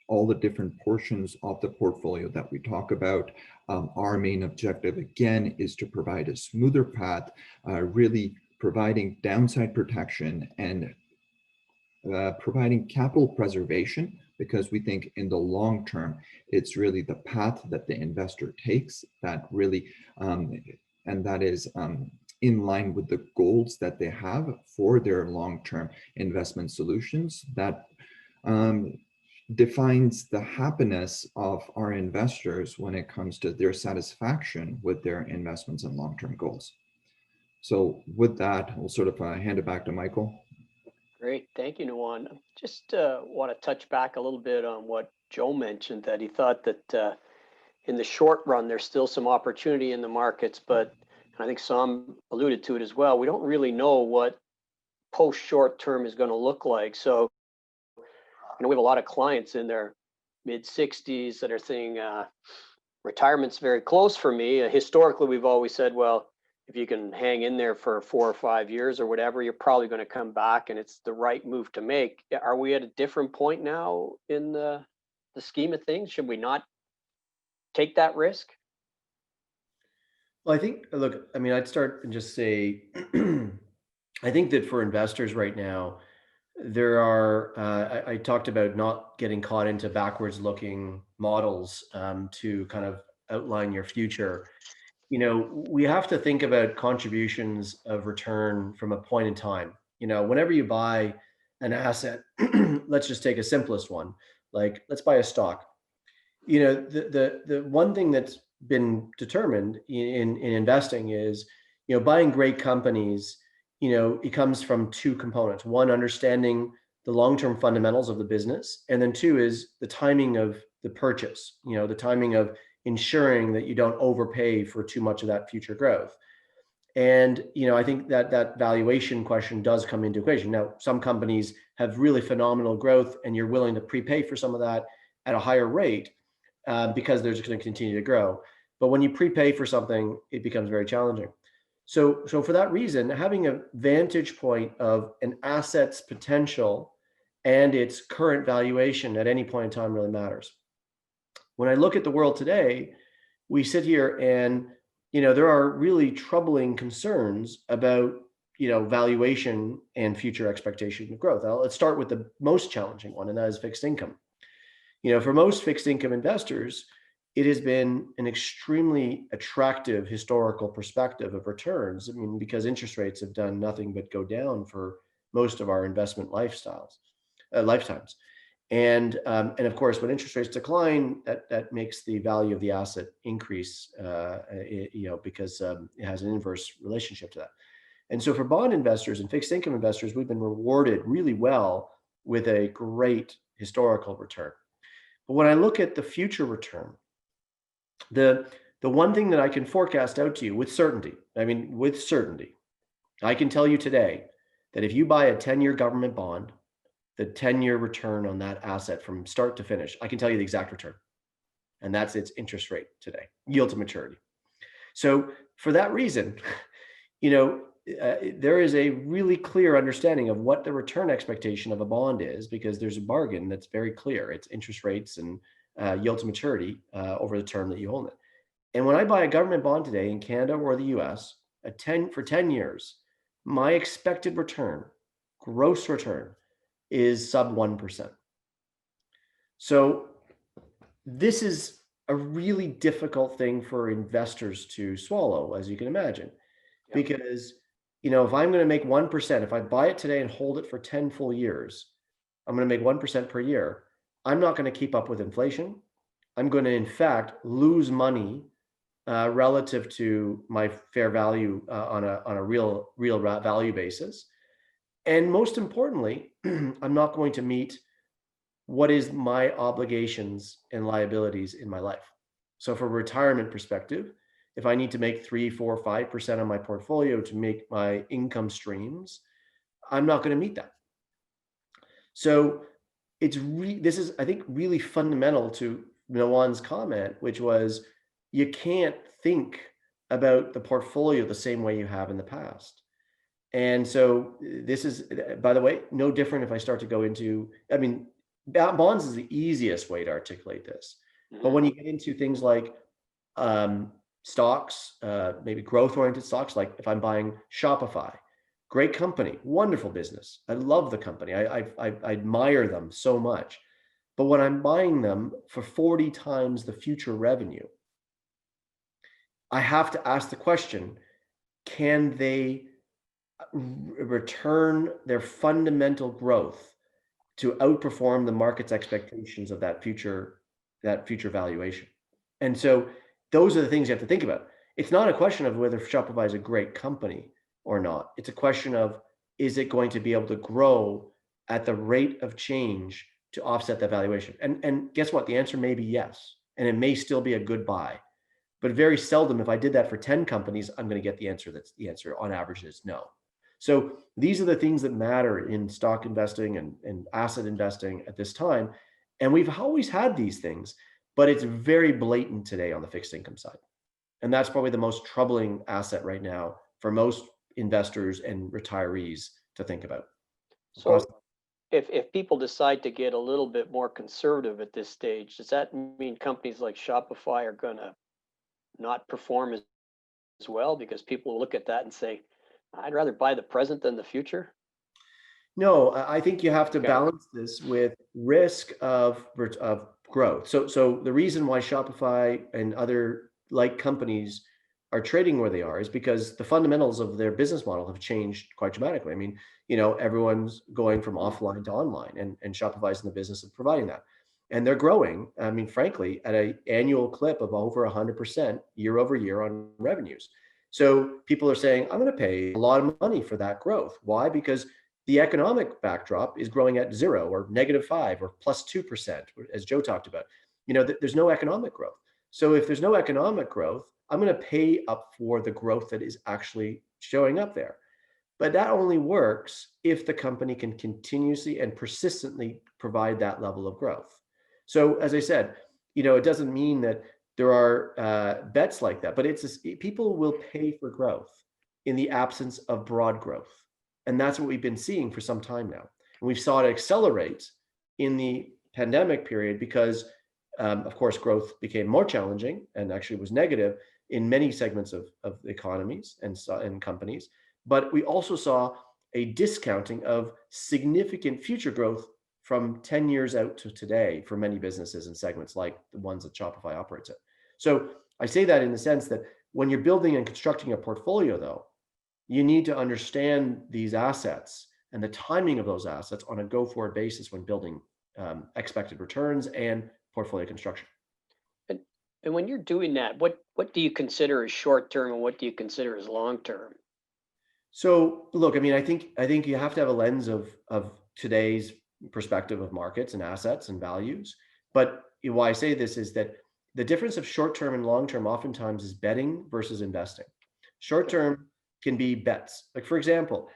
all the different portions of the portfolio that we talk about. Our main objective, again, is to provide a smoother path, really providing downside protection and providing capital preservation, because we think in the long term, it's really the path that the investor takes that really, and that is in line with the goals that they have for their long-term investment solutions, that defines the happiness of our investors when it comes to their satisfaction with their investments and long-term goals. So with that, we'll sort of hand it back to Michael. Great. Thank you, Nuwan. Just want to touch back a little bit on what Joe mentioned, that he thought that in the short run, there's still some opportunity in the markets, but I think Sam alluded to it as well. We don't really know what post short term is going to look like. So, we have a lot of clients in their mid 60s that are saying retirement's very close for me. Historically, we've always said, well, if you can hang in there for 4 or 5 years or whatever, you're probably going to come back and it's the right move to make. Are we at a different point now in the scheme of things? Should we not take that risk? Well, I think, look, I mean, I'd start and just say, I think that for investors right now, there are, I talked about not getting caught into backwards looking models to kind of outline your future. We have to think about contributions of return from a point in time. Whenever you buy an asset, let's just take a simplest one, like let's buy a stock. The one thing that's been determined in investing is, buying great companies, it comes from 2 components. One, understanding the long-term fundamentals of the business. And then 2 is the timing of the purchase, the timing of ensuring that you don't overpay for too much of that future growth. And, I think that valuation question does come into equation. Now, some companies have really phenomenal growth and you're willing to prepay for some of that at a higher rate because they're just going to continue to grow. But when you prepay for something, it becomes very challenging. So for that reason, having a vantage point of an asset's potential and its current valuation at any point in time really matters. When I look at the world today, we sit here and, there are really troubling concerns about, valuation and future expectation of growth. Now, let's start with the most challenging one, and that is fixed income. For most fixed income investors, it has been an extremely attractive historical perspective of returns. I mean, because interest rates have done nothing but go down for most of our investment lifetimes. And of course, when interest rates decline, that makes the value of the asset increase, because it has an inverse relationship to that. And so for bond investors and fixed income investors, we've been rewarded really well with a great historical return. But when I look at the future return, the one thing that I can forecast out to you with certainty, I can tell you today that if you buy a 10-year government bond, the 10-year return on that asset from start to finish, I can tell you the exact return. And that's its interest rate today, yield to maturity. So for that reason, there is a really clear understanding of what the return expectation of a bond is, because there's a bargain that's very clear. It's interest rates and yield to maturity over the term that you hold it. And when I buy a government bond today in Canada or the US, for 10 years, my expected return, gross return, is sub 1%. So this is a really difficult thing for investors to swallow, as you can imagine, because, if I'm going to make 1%, if I buy it today and hold it for 10 full years, I'm going to make 1% per year. I'm not going to keep up with inflation. I'm going to, in fact, lose money relative to my fair value on a real value basis. And most importantly, I'm not going to meet what is my obligations and liabilities in my life. So from a retirement perspective, if I need to make 3, 4, 5% on my portfolio to make my income streams, I'm not going to meet that. So this is, I think, really fundamental to Nawan's comment, which was you can't think about the portfolio the same way you have in the past. And so this is, by the way, no different if I start to go into, bonds is the easiest way to articulate this. But when you get into things like stocks, maybe growth-oriented stocks, like if I'm buying Shopify, great company, wonderful business. I love the company. I admire them so much. But when I'm buying them for 40 times the future revenue, I have to ask the question, can they return their fundamental growth to outperform the market's expectations of that future valuation? And so those are the things you have to think about. It's not a question of whether Shopify is a great company or not. It's a question of, is it going to be able to grow at the rate of change to offset that valuation? And guess what? The answer may be yes. And it may still be a good buy. But very seldom, if I did that for 10 companies, I'm going to get the answer that's the answer on average is no. So these are the things that matter in stock investing and asset investing at this time. And we've always had these things, but it's very blatant today on the fixed income side. And that's probably the most troubling asset right now for most investors and retirees to think about. So if people decide to get a little bit more conservative at this stage, does that mean companies like Shopify are going to not perform as well, because people will look at that and say, I'd rather buy the present than the future? No, I think you have to balance this with risk of growth. So the reason why Shopify and other like companies are trading where they are is because the fundamentals of their business model have changed quite dramatically. I mean, everyone's going from offline to online, and Shopify is in the business of providing that. And they're growing, I mean, frankly, at an annual clip of over 100% year over year on revenues. So people are saying, I'm going to pay a lot of money for that growth. Why? Because the economic backdrop is growing at 0 or -5 or +2%, as Joe talked about. There's no economic growth. So if there's no economic growth, I'm going to pay up for the growth that is actually showing up there. But that only works if the company can continuously and persistently provide that level of growth. So as I said, it doesn't mean that there are bets like that, but people will pay for growth in the absence of broad growth. And that's what we've been seeing for some time now. And we saw it accelerate in the pandemic period because, of course, growth became more challenging and actually was negative in many segments of economies and companies. But we also saw a discounting of significant future growth from 10 years out to today for many businesses and segments like the ones that Shopify operates in. So I say that in the sense that when you're building and constructing a portfolio, though, you need to understand these assets and the timing of those assets on a go-forward basis when building expected returns and portfolio construction. And when you're doing that, what do you consider as short-term and what do you consider as long-term? So look, I mean, I think you have to have a lens of today's perspective of markets and assets and values. But why I say this is that the difference of short-term and long-term oftentimes is betting versus investing. Short-term can be bets. Like, for example,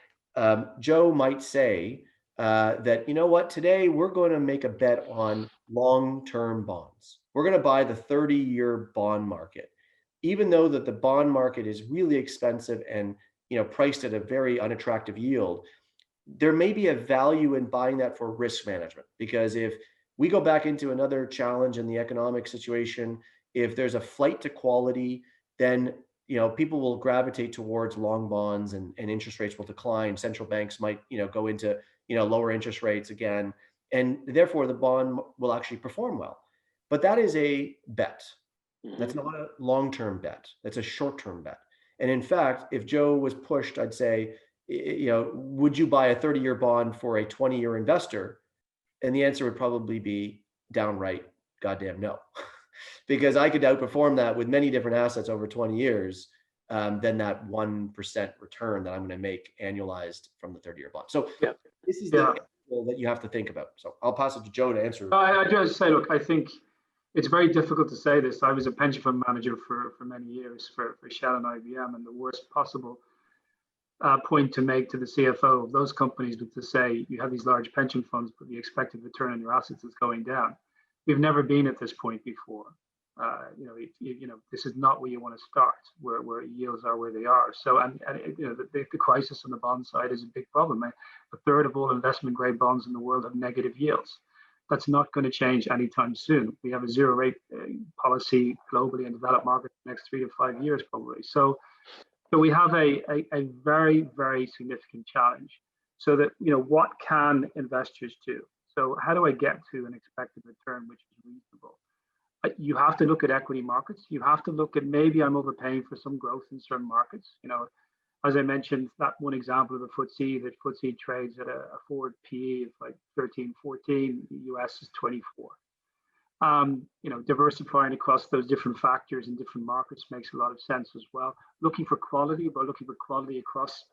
Joe might say that, you know what, today we're going to make a bet on long-term bonds. We're going to buy the 30-year bond market, even though that the bond market is really expensive and priced at a very unattractive yield. There may be a value in buying that for risk management, because if we go back into another challenge in the economic situation, if there's a flight to quality, then people will gravitate towards long bonds and interest rates will decline. Central banks might go into lower interest rates again, and therefore the bond will actually perform well. But that is a bet. That's not a long-term bet. That's a short-term bet. And in fact, if Joe was pushed, I'd say, would you buy a 30-year bond for a 20-year investor? And the answer would probably be downright goddamn no, because I could outperform that with many different assets over 20 years than that 1% return that I'm going to make annualized from the 30-year bond. So this is the angle that you have to think about. So I'll pass it to Joe to answer. I just say, look, I think it's very difficult to say this. I was a pension fund manager for many years for Shell and IBM, and the worst possible point to make to the CFO of those companies was to say, you have these large pension funds, but the expected return on your assets is going down. We've never been at this point before. This is not where you want to start, where yields are where they are. So, the crisis on the bond side is a big problem. A third of all investment grade bonds in the world have negative yields. That's not going to change anytime soon. We have a zero rate policy globally in developed markets the next 3 to 5 years probably. So we have a very, very significant challenge. So that, what can investors do? So how do I get to an expected return which is reasonable? You have to look at equity markets. You have to look at, maybe I'm overpaying for some growth in certain markets. As I mentioned, that one example of the FTSE trades at a forward PE of like 13, 14, the US is 24. Diversifying across those different factors in different markets makes a lot of sense as well. Looking for quality, but looking for quality across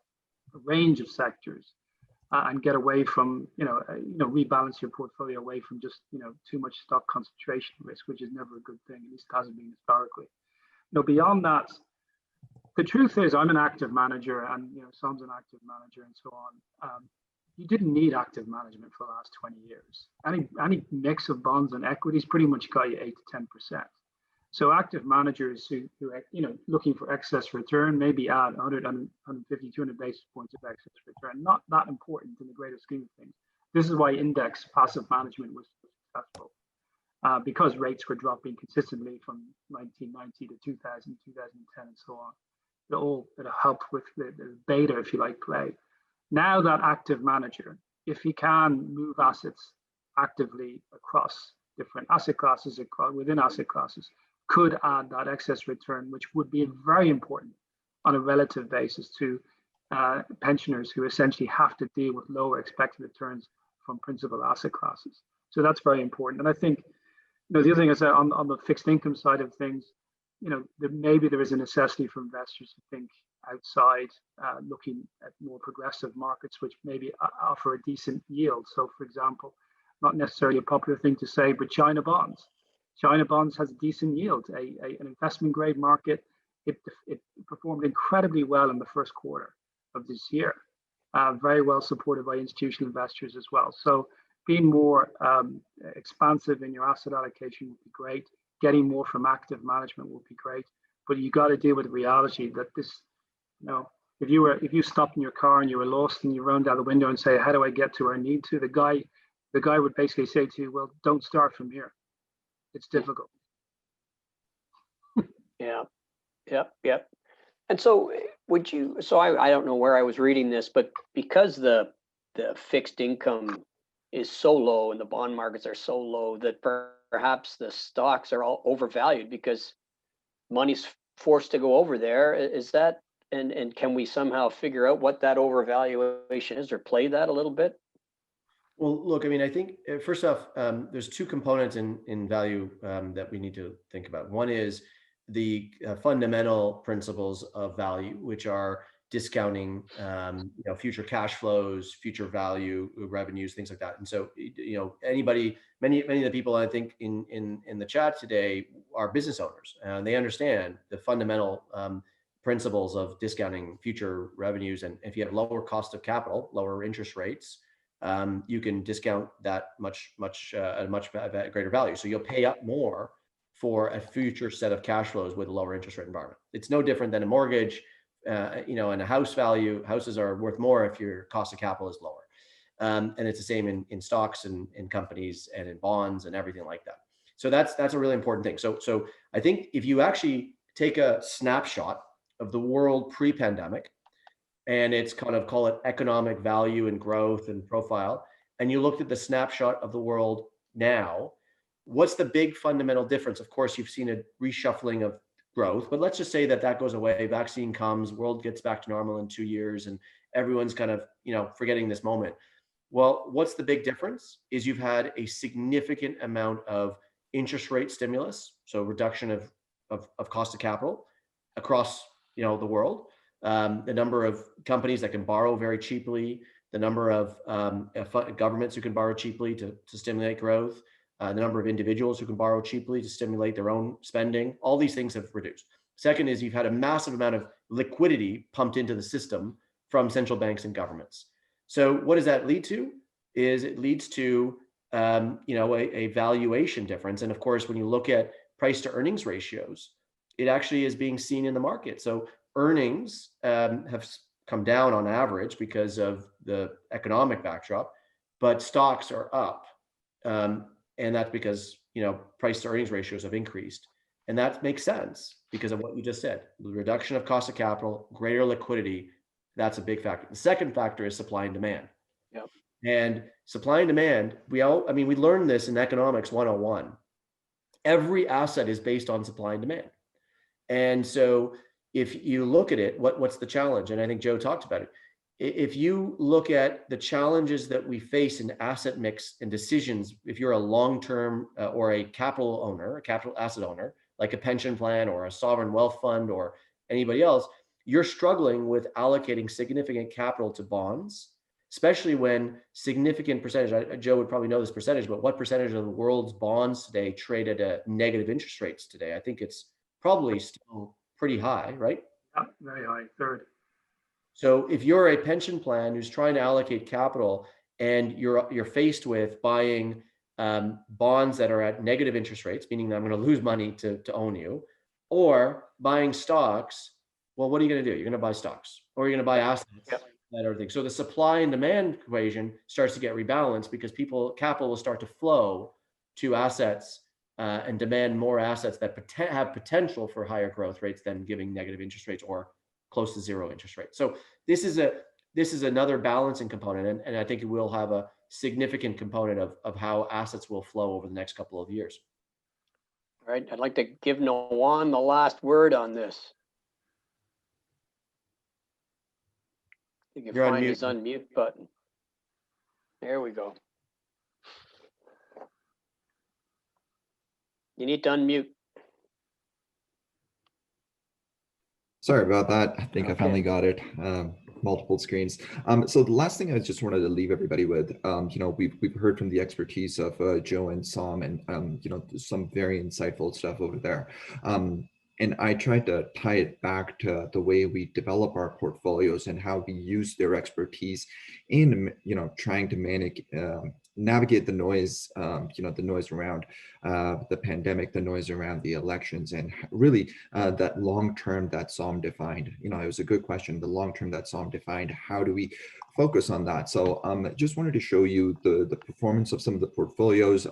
a range of sectors, and get away from, rebalance your portfolio away from just, too much stock concentration risk, which is never a good thing. At least it hasn't been historically. Beyond that, the truth is, I'm an active manager, and Sam's an active manager, and so on. You didn't need active management for the last 20 years. Any mix of bonds and equities pretty much got you 8 to 10%. So active managers who looking for excess return, maybe add 100, 150, 200 basis points of excess return. Not that important in the greater scheme of things. This is why index passive management was successful, because rates were dropping consistently from 1990 to 2000, 2010, and so on. It helped with the beta, if you like, play. Now that active manager, if he can move assets actively across different asset classes, within asset classes, could add that excess return, which would be very important on a relative basis to pensioners who essentially have to deal with lower expected returns from principal asset classes. So that's very important. And I think, the other thing is that on the fixed income side of things, maybe there is a necessity for investors to think outside, looking at more progressive markets, which maybe offer a decent yield. So, for example, not necessarily a popular thing to say, but China bonds. China bonds has a decent yield, an investment grade market. It performed incredibly well in the first quarter of this year, very well supported by institutional investors as well. So being more expansive in your asset allocation would be great. Getting more from active management would be great. But you got to deal with the reality that this, if you stopped in your car and you were lost and you run down the window and say, how do I get to where I need to? The guy would basically say to you, well, don't start from here. It's difficult. Yep. And so I don't know where I was reading this, but because the fixed income is so low and the bond markets are so low, that perhaps the stocks are all overvalued because money's forced to go over there. Is that, and can we somehow figure out what that overvaluation is, or play that a little bit? Well, look, I think first off, there's two components in value that we need to think about. One is the fundamental principles of value, which are discounting, future cash flows, future value, revenues, things like that. And so, many of the people I think in the chat today are business owners, and they understand the fundamental principles of discounting future revenues. And if you have lower cost of capital, lower interest rates, you can discount that at a much greater value. So you'll pay up more for a future set of cash flows with a lower interest rate environment. It's no different than a mortgage, and a house value. Houses are worth more if your cost of capital is lower. And it's the same in stocks and in companies and in bonds and everything like that. So that's a really important thing. So I think if you actually take a snapshot of the world pre-pandemic, and it's kind of, call it economic value and growth and profile, and you looked at the snapshot of the world now, what's the big fundamental difference? Of course, you've seen a reshuffling of growth, but let's just say that that goes away, vaccine comes, world gets back to normal in 2 years, and everyone's kind of, forgetting this moment. Well, what's the big difference is you've had a significant amount of interest rate stimulus, so reduction of cost of capital across, the world. The number of companies that can borrow very cheaply, the number of governments who can borrow cheaply to stimulate growth, the number of individuals who can borrow cheaply to stimulate their own spending, all these things have reduced. Second is you've had a massive amount of liquidity pumped into the system from central banks and governments. So what does that lead to? Is it leads to a valuation difference. And of course, when you look at price to earnings ratios, it actually is being seen in the market. So earnings have come down on average because of the economic backdrop, but stocks are up. And that's because, price to earnings ratios have increased. And that makes sense because of what you just said, the reduction of cost of capital, greater liquidity. That's a big factor. The second factor is supply and demand. Yep. And supply and demand, we learned this in economics 101. Every asset is based on supply and demand. And so if you look at it, what's the challenge? And I think Joe talked about it. If you look at the challenges that we face in asset mix and decisions, if you're a long-term or a capital owner, a capital asset owner, like a pension plan or a sovereign wealth fund or anybody else, you're struggling with allocating significant capital to bonds, especially when significant percentage, Joe would probably know this percentage, but what percentage of the world's bonds today trade at a negative interest rates today? I think it's probably still pretty high, right? Yeah, very high, third. So if you're a pension plan who's trying to allocate capital and you're faced with buying bonds that are at negative interest rates, meaning that I'm going to lose money to own you, or buying stocks, well, what are you going to do? You're going to buy stocks, or you're going to buy assets that are things. So the supply and demand equation starts to get rebalanced because capital will start to flow to assets and demand more assets that have potential for higher growth rates than giving negative interest rates or close to zero interest rate. So this is another balancing component, and I think it will have a significant component of how assets will flow over the next couple of years. All right, I'd like to give Noan the last word on this. You can find his unmute button. There we go. You need to unmute. Sorry about that. I think Okay. I finally got it. Multiple screens. So the last thing I just wanted to leave everybody with, we've heard from the expertise of Joe and Sam, and some very insightful stuff over there. And I tried to tie it back to the way we develop our portfolios and how we use their expertise in, trying to navigate the noise, the noise around the pandemic, the noise around the elections, and really that long term that Sam defined. It was a good question. The long term that Sam defined. How do we focus on that? So just wanted to show you the performance of some of the portfolios.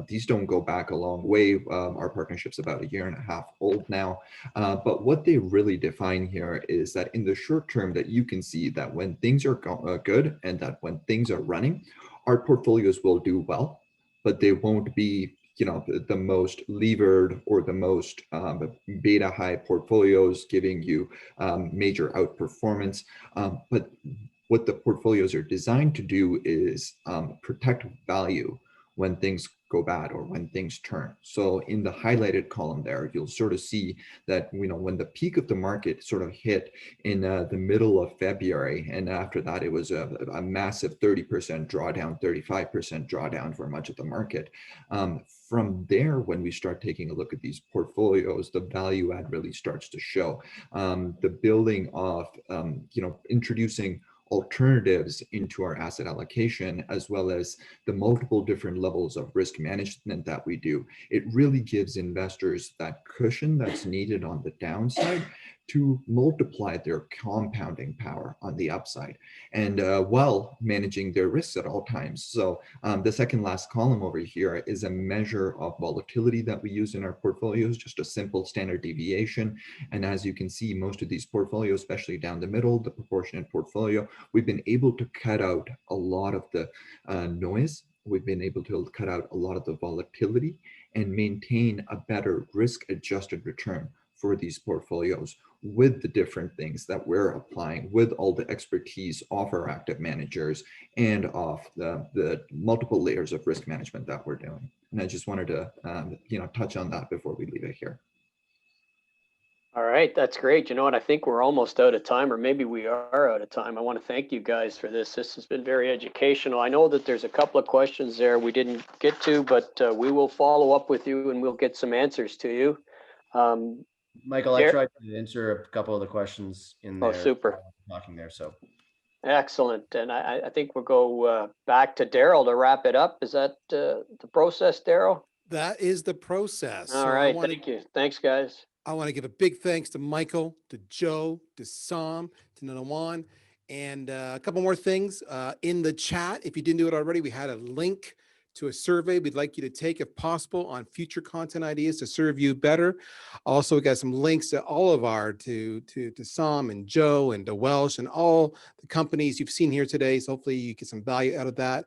These don't go back a long way. Our partnership's about 1.5 years old now. But what they really define here is that in the short term, that you can see that when things are good and that when things are running, our portfolios will do well, but they won't be the most levered or the most beta high portfolios giving you major outperformance. But what the portfolios are designed to do is protect value when things go bad or when things turn. So in the highlighted column there, you'll sort of see that when the peak of the market sort of hit in the middle of February, and after that it was a massive 30% drawdown, 35% drawdown for much of the market. From there, when we start taking a look at these portfolios, the value add really starts to show. The building of, introducing alternatives into our asset allocation, as well as the multiple different levels of risk management that we do, it really gives investors that cushion that's needed on the downside to multiply their compounding power on the upside, and while managing their risks at all times. So the second last column over here is a measure of volatility that we use in our portfolios, just a simple standard deviation. And as you can see, most of these portfolios, especially down the middle, the proportionate portfolio, we've been able to cut out a lot of the noise. We've been able to cut out a lot of the volatility and maintain a better risk-adjusted return for these portfolios with the different things that we're applying, with all the expertise of our active managers and of the multiple layers of risk management that we're doing. And I just wanted to touch on that before we leave it here. All right, that's great. You know what? I think we're almost out of time, or maybe we are out of time. I want to thank you guys for this. This has been very educational. I know that there's a couple of questions there we didn't get to, but we will follow up with you and we'll get some answers to you. Michael, I tried to answer a couple of the questions in there. Oh, super. Talking there, so. Excellent. And I think we'll go back to Daryl to wrap it up. Is that the process, Daryl? That is the process. All right, thank you. Thanks, guys. I want to give a big thanks to Michael, to Joe, to Sam, to Nanawan, and a couple more things in the chat. If you didn't do it already, we had a link to a survey we'd like you to take, if possible, on future content ideas to serve you better. Also, we got some links to all of our, to Sam and Joe and to Welsh and all the companies you've seen here today. So hopefully you get some value out of that.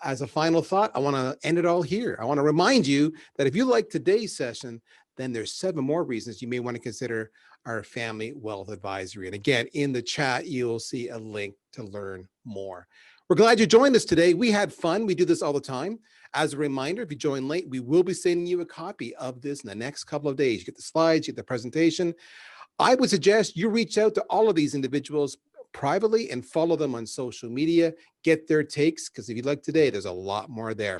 As a final thought, I want to end it all here. I want to remind you that if you like today's session, then there's 7 more reasons you may want to consider our Family Wealth Advisory. And again, in the chat, you'll see a link to learn more. We're glad you joined us today. We had fun. We do this all the time. As a reminder, if you join late, we will be sending you a copy of this in the next couple of days. You get the slides, you get the presentation. I would suggest you reach out to all of these individuals privately and follow them on social media, get their takes, because if you like today, there's a lot more there.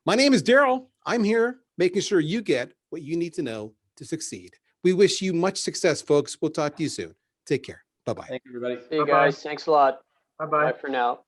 My name is Daryl. I'm here making sure you get what you need to know to succeed. We wish you much success, folks. We'll talk to you soon. Take care. Bye-bye. Thank you, everybody. See you guys. Thanks a lot. Bye-bye. Bye for now.